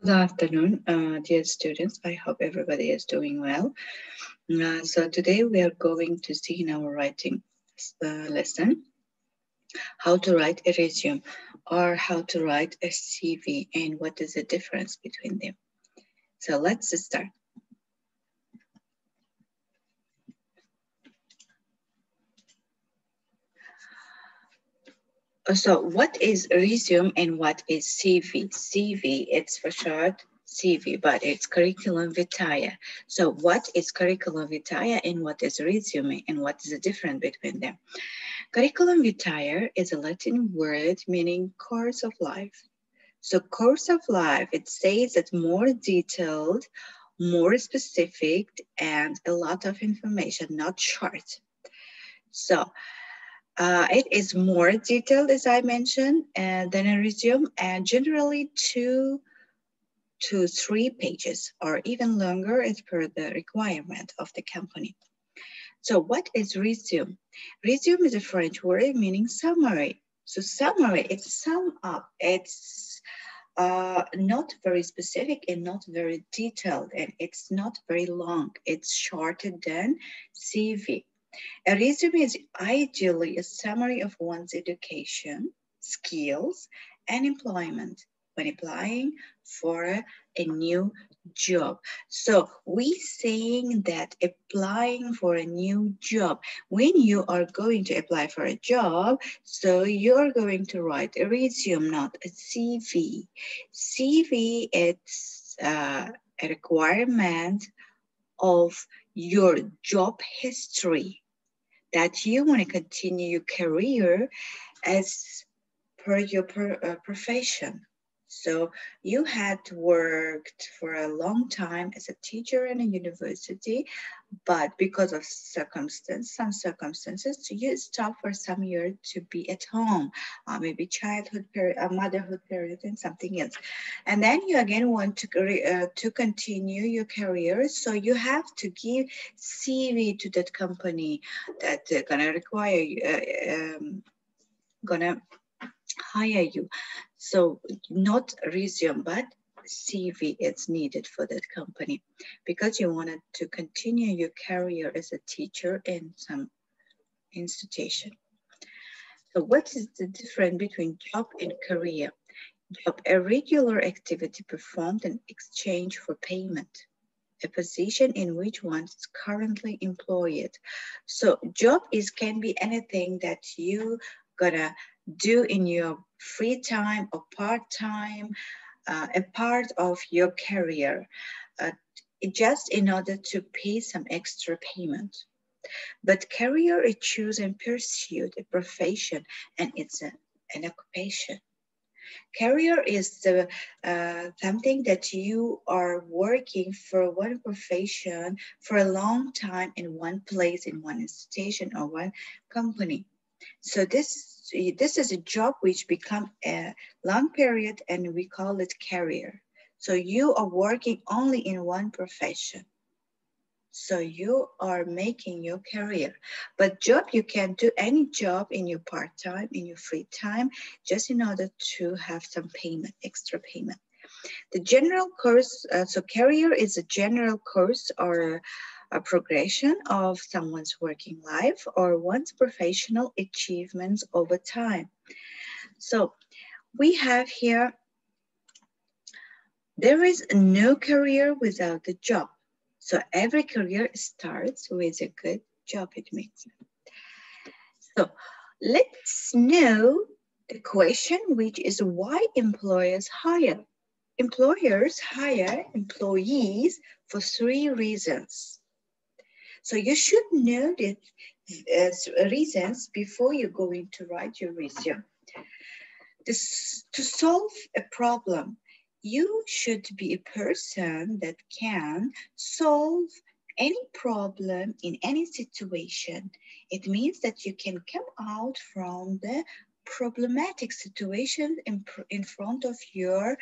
Good afternoon, dear students. I hope everybody is doing well. So today we are going to see in our writing lesson how to write a resume or how to write a CV and what is the difference between them. So let's start. So what is resume and what is CV? CV, it's for short CV, but it's curriculum vitae. So what is curriculum vitae and what is resume and what is the difference between them? Curriculum vitae is a Latin word meaning course of life. So course of life, it says it's more detailed, more specific, and a lot of information, not short. So it is more detailed, as I mentioned, than a resume, and generally 2 to 3 pages, or even longer as per the requirement of the company. So what is resume? Resume is a French word meaning summary. So summary, it's sum up. It's not very specific and not very detailed, and it's not very long. It's shorter than CV. A resume is ideally a summary of one's education, skills, and employment when applying for a new job. So we saying that applying for a new job, when you are going to apply for a job, so you're going to write a resume, not a CV. CV, it's a requirement of your job history that you want to continue your career as per your profession. So you had worked for a long time as a teacher in a university, but because of some circumstances, you stop for some years to be at home, maybe childhood period, motherhood period, and something else. And then you again want to continue your career, so you have to give CV to that company that gonna require gonna hire you. So not resume, but CV is needed for that company because you wanted to continue your career as a teacher in some institution. So what is the difference between job and career? Job, a regular activity performed in exchange for payment, a position in which one is currently employed. So job can be anything that you gonna do in your free time or part-time, a part of your career, just in order to pay some extra payment. But career is choose and pursued, a profession, and it's an occupation. Career is something that you are working for one profession for a long time in one place, in one institution or one company. So this is a job which become a long period and we call it career. So you are working only in one profession. So you are making your career. But job, you can do any job in your part-time, in your free time, just in order to have some payment, extra payment. The general course, so career is a general course or a progression of someone's working life or one's professional achievements over time. So we have here, there is no career without a job. So every career starts with a good job, it means. So let's know the question, which is why employers hire. Employers hire employees for 3 reasons. So you should know the reasons before you're going to write your resume. To solve a problem, you should be a person that can solve any problem in any situation. It means that you can come out from the problematic situation in front of your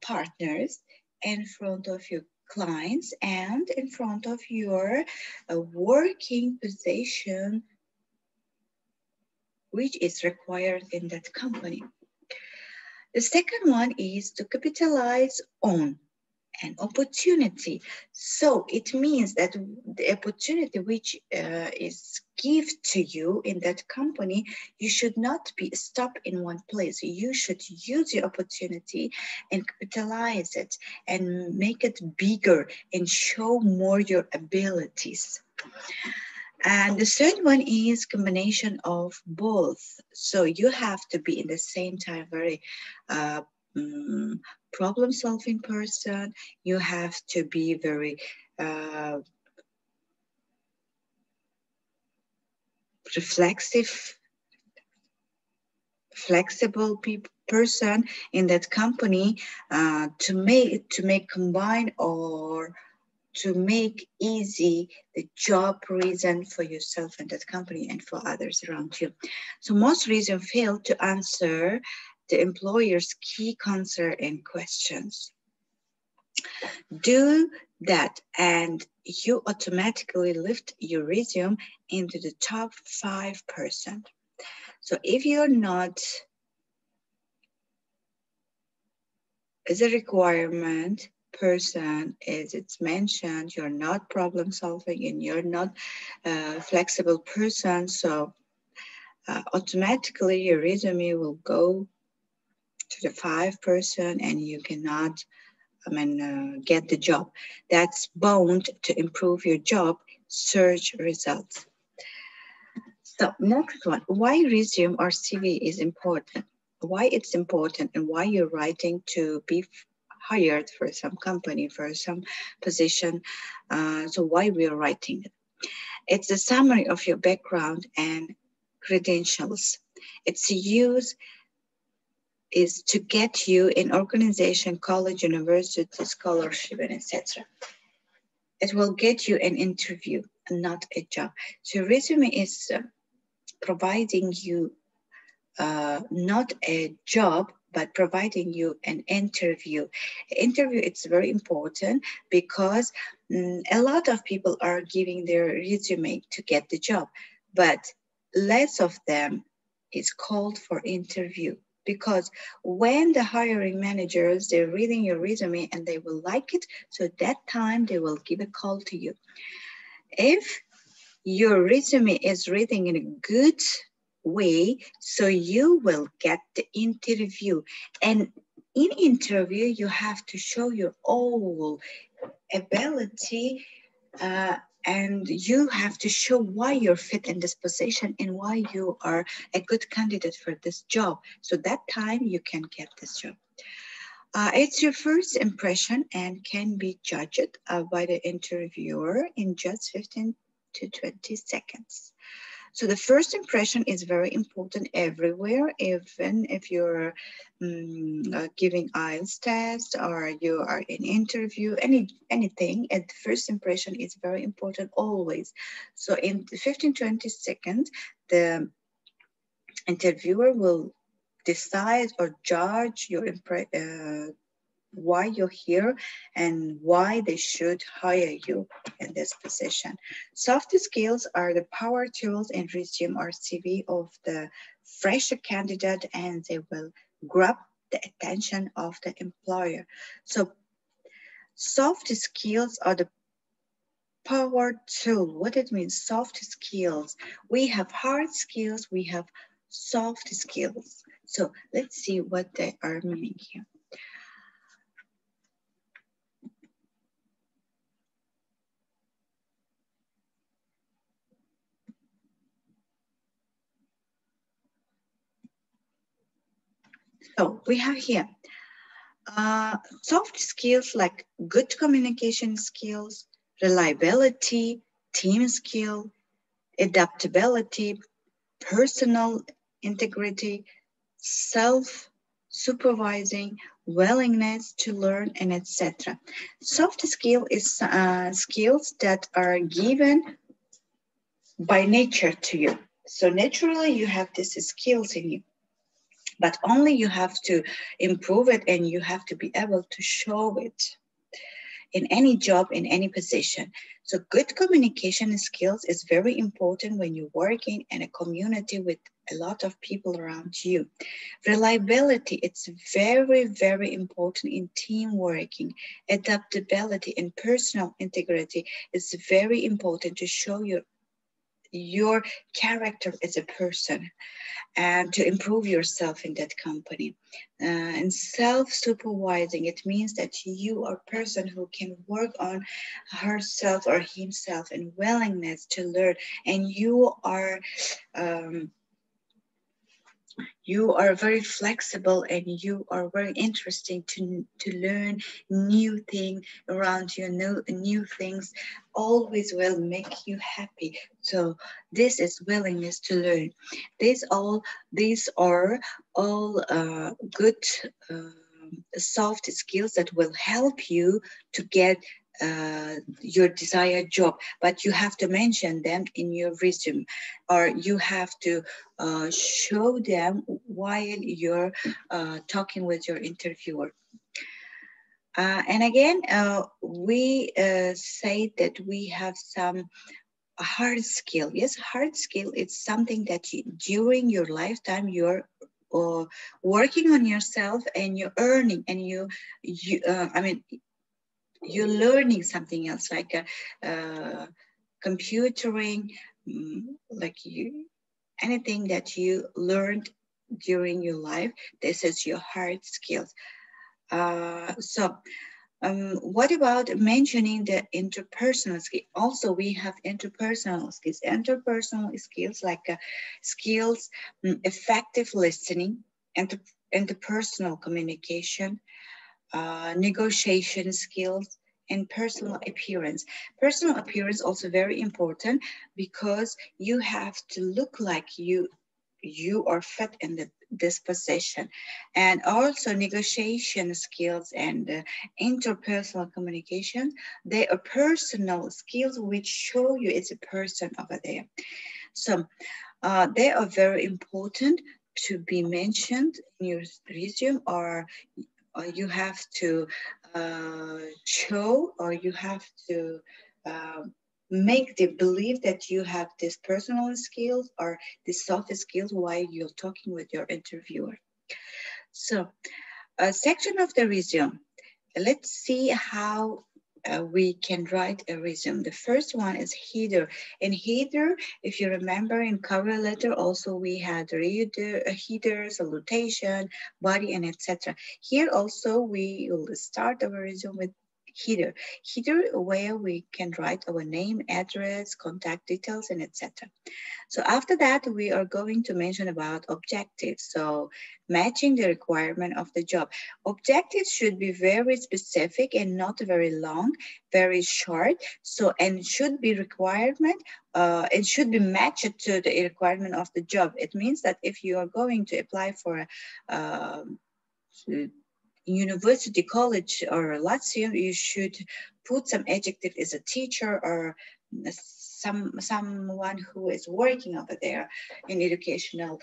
partners, in front of your clients, and in front of your working position which is required in that company. The second one is to capitalize on an opportunity. So it means that the opportunity which is given to you in that company, you should not be stuck in one place. You should use your opportunity and capitalize it and make it bigger and show more your abilities. And the third one is combination of both. So you have to be in the same time very problem-solving person. You have to be very reflexive, flexible person in that company to make combine or to make easy the job reason for yourself and that company and for others around you. So most reasons fail to answer the employer's key concern and questions. Do that and you automatically lift your resume into the top 5%. So if you're not as a requirement person, as it's mentioned, you're not problem solving and you're not a flexible person, so automatically your resume will go to the 5% and you cannot get the job. That's bound to improve your job search results. So next one, why resume or CV is important. Why it's important and why you're writing to be hired for some company, for some position. So why we're writing it. It's a summary of your background and credentials. Its use is to get you in organization, college, university, scholarship, and etc. It will get you an interview, not a job. So resume is providing you not a job, but providing you an interview. Interview, it's very important because a lot of people are giving their resume to get the job, but less of them is called for interview. Because when the hiring managers, they're reading your resume and they will like it, so that time they will give a call to you. If your resume is written in a good way, so you will get the interview. And in interview, you have to show your all ability and you have to show why you're fit in this position and why you are a good candidate for this job. So that time you can get this job. It's your first impression and can be judged by the interviewer in just 15 to 20 seconds. So the first impression is very important everywhere, even if you're giving IELTS test or you are in interview, anything, and the first impression is very important always. So in 15, 20 seconds, the interviewer will decide or judge your why you're here and why they should hire you in this position. Soft skills are the power tools in resume or CV of the fresher candidate, and they will grab the attention of the employer. So soft skills are the power tool. What it means, soft skills. We have hard skills, we have soft skills. So let's see what they are meaning here. So we have here soft skills like good communication skills, reliability, team skill, adaptability, personal integrity, self-supervising, willingness to learn, and etc. Soft skill is skills that are given by nature to you. So naturally you have these skills in you, but only you have to improve it and you have to be able to show it. in any job, in any position. So good communication skills is very important when you're working in a community with a lot of people around you. Reliability, it's very, very important in team working. Adaptability and personal integrity is very important to show your character as a person and to improve yourself in that company. And self-supervising, it means that you are a person who can work on herself or himself and willingness to learn, and you are very flexible and you are very interesting to learn new things around you. New things always will make you happy. So this is willingness to learn. These are all good soft skills that will help you to get your desired job, but you have to mention them in your resume, or you have to show them while you're talking with your interviewer. And again, we say that we have some hard skill. Yes, hard skill is something that during your lifetime you're working on yourself and you're earning, and you're learning something else, like computering, like anything that you learned during your life. This is your hard skills. What about mentioning the interpersonal skills? Also, we have interpersonal skills. Interpersonal skills like skills, effective listening, interpersonal communication, negotiation skills, and personal appearance. Personal appearance also very important, because you have to look like you are fit in this position. And also negotiation skills and interpersonal communication, they are personal skills which show you it's a person over there. So they are very important to be mentioned in your resume, or you have to show, or you have to make them believe that you have these personal skills or these soft skills while you're talking with your interviewer. So a section of the resume. Let's see how we can write a resume. The first one is header. In header, if you remember, in cover letter also we had reader, header, salutation, body, and etc. Here also we will start our resume with header. Header where we can write our name, address, contact details, and etc. So after that, we are going to mention about objectives. So matching the requirement of the job. Objectives should be very specific and not very long, very short. So, and should be requirement, it should be matched to the requirement of the job. It means that if you are going to apply for a university, college, or lyceum, you should put some adjective as a teacher or someone who is working over there in educational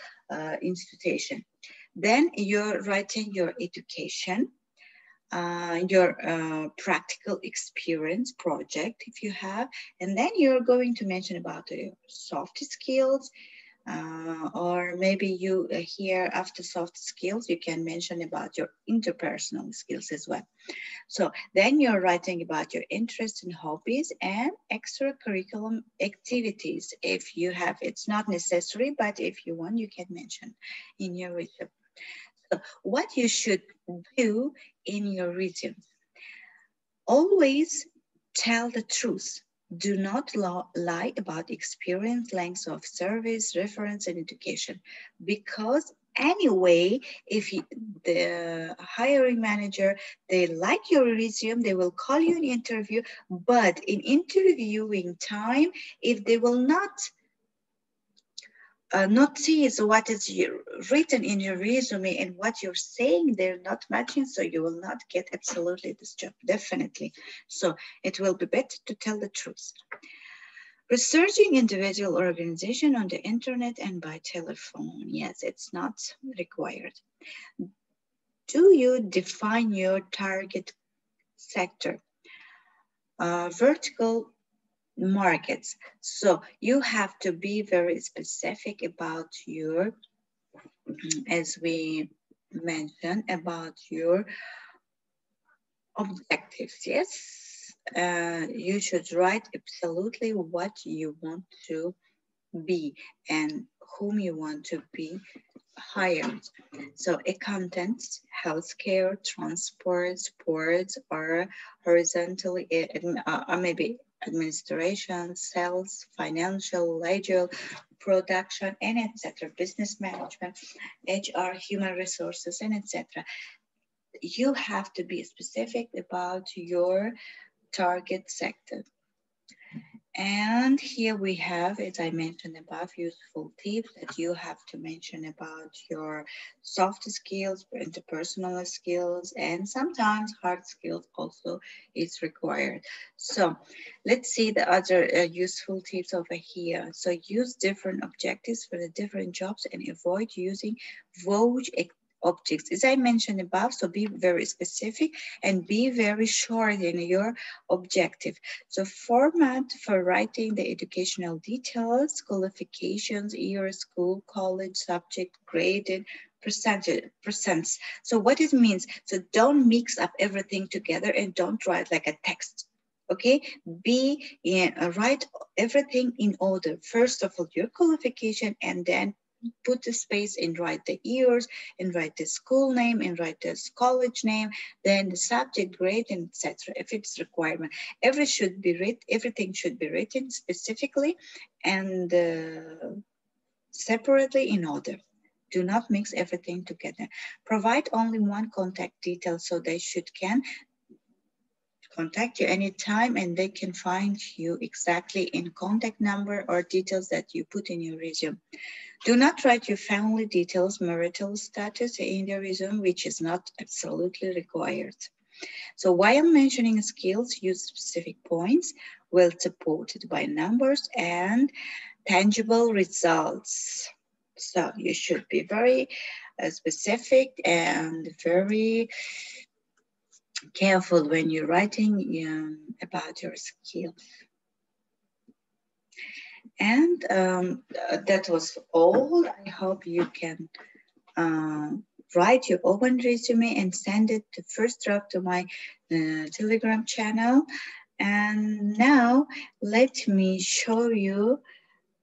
institution. Then you're writing your education, your practical experience project if you have, and then you're going to mention about your soft skills, or maybe you here after soft skills, you can mention about your interpersonal skills as well. So then you're writing about your interests and hobbies and extracurricular activities. If you have, it's not necessary, but if you want, you can mention in your resume. So what you should do in your resume: always tell the truth. Do not lie about experience, length of service, reference, and education. Because anyway, if the hiring manager, they like your resume, they will call you in interview, but in interviewing time, if they will not notice what is written in your resume and what you're saying, they're not matching, so you will not get absolutely this job, definitely. So it will be better to tell the truth. Researching individual organization on the internet and by telephone. Yes, it's not required. Do you define your target sector? vertical markets. So you have to be very specific about your, as we mentioned, about your objectives. Yes, you should write absolutely what you want to be and whom you want to be hired. So accountants, healthcare, transport, sports, or horizontally, maybe administration, sales, financial, legal, production, and etc. Business management, HR, human resources, and etc. You have to be specific about your target sector. And here we have, as I mentioned above, useful tips that you have to mention about your soft skills, interpersonal skills, and sometimes hard skills also is required. So let's see the other useful tips over here. So use different objectives for the different jobs and avoid using vague objects, as I mentioned above. So be very specific and be very short in your objective. So format for writing the educational details, qualifications, year, school, college, subject, graded, percents. So what it means, so don't mix up everything together and don't write like a text. Okay, write everything in order. First of all, your qualification, and then put the space and write the years and write the school name and write the college name, then the subject, grade, and etc. If it's requirement, everything should be written specifically and separately in order. Do not mix everything together. Provide only one contact detail so they can contact you anytime and they can find you exactly in contact number or details that you put in your resume. Do not write your family details, marital status in the resume, which is not absolutely required. So while mentioning skills, use specific points, well supported by numbers and tangible results. So you should be very specific and very careful when you're writing about your skills. And that was all. I hope you can write your open resume and send it to first draft to my Telegram channel. And now let me show you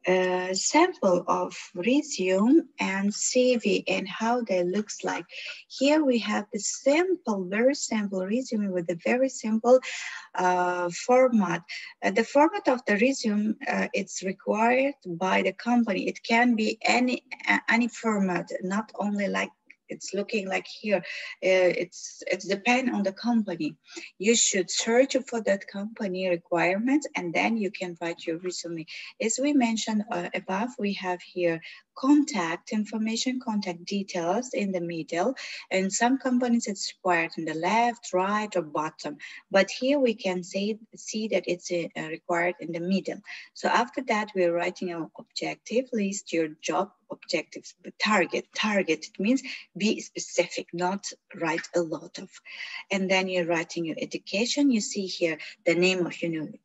a sample of resume and CV and how they looks like. Here we have the simple, very simple resume with a very simple format. The format of the resume, it's required by the company. It can be any format, not only like it's looking like here. It's depend on the company. You should search for that company requirements and then you can write your resume. As we mentioned above, we have here contact information, contact details in the middle, and some companies it's required in the left, right, or bottom. But here we can see that it's required in the middle. So after that, we're writing our objective, list your job objectives, but target. It means be specific, not write a lot of. And then you're writing your education. You see here the name of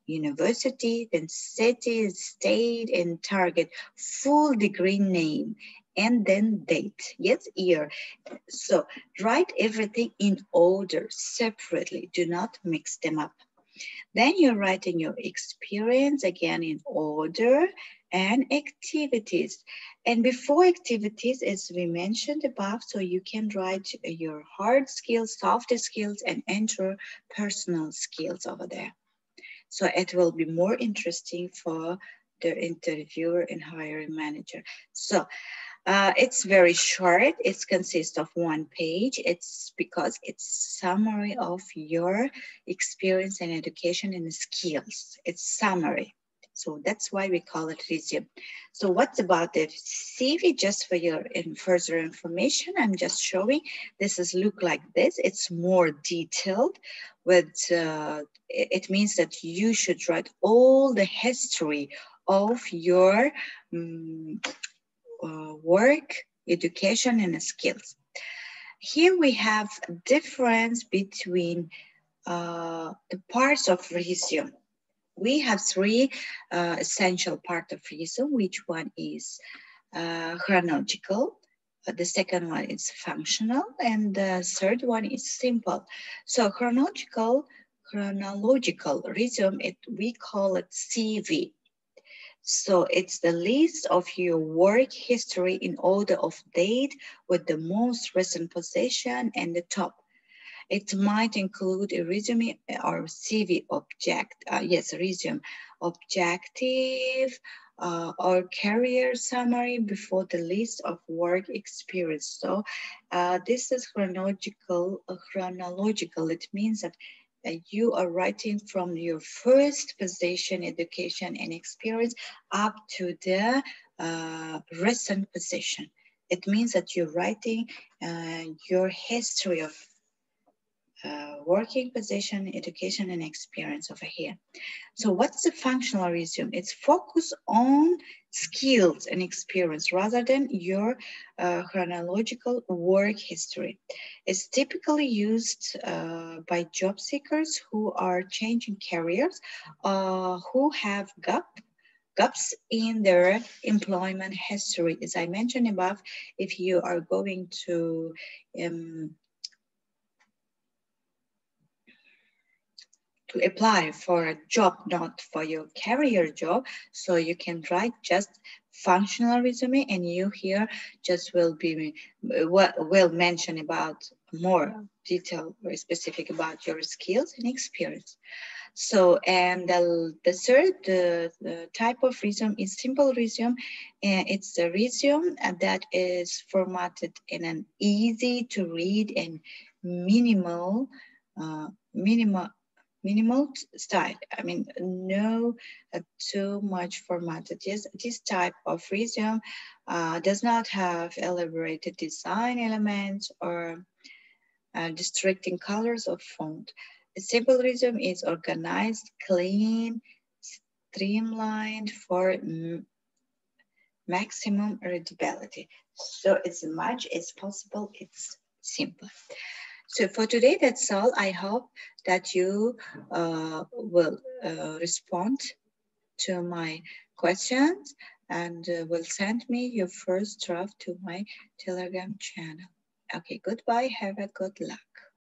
university, then city, state, and target, full degree name, and then date, yes, year. So write everything in order separately. Do not mix them up. Then you're writing your experience again in order and activities. And before activities, as we mentioned above, so you can write your hard skills, soft skills, and interpersonal skills over there. So it will be more interesting for the interviewer and hiring manager. So it's very short. It consists of one page. It's because it's summary of your experience and education and skills. It's summary. So that's why we call it resume. So what's about the CV? Just for your further information, I'm just showing. This is look like this. It's more detailed. With it means that you should write all the history of your work, education, and skills. Here we have a difference between the parts of resume. We have three essential parts of resume. Which one is chronological, the second one is functional, and the third one is simple. So chronological resume, we call it CV. So it's the list of your work history in order of date with the most recent position and the top. It might include a resume or CV object, resume objective or career summary before the list of work experience. So this is chronological. It means that you are writing from your first position, education, and experience up to the recent position. It means that you're writing your history of working position, education, and experience over here. So what's the functional resume? It's focused on skills and experience rather than your chronological work history. It's typically used by job seekers who are changing careers, who have gaps in their employment history. As I mentioned above, if you are going to apply for a job, not for your career job. So you can write just functional resume, and you here just will mention about more detail or specific about your skills and experience. So, and the third type of resume is simple resume. And it's a resume that is formatted in an easy to read and minimal style. I mean, no too much formatted. This type of resume does not have elaborated design elements or distracting colors or font. A simple resume is organized, clean, streamlined for maximum readability. So as much as possible, it's simple. So for today, that's all. I hope that you will respond to my questions and will send me your first draft to my Telegram channel. Okay, goodbye. Have a good luck.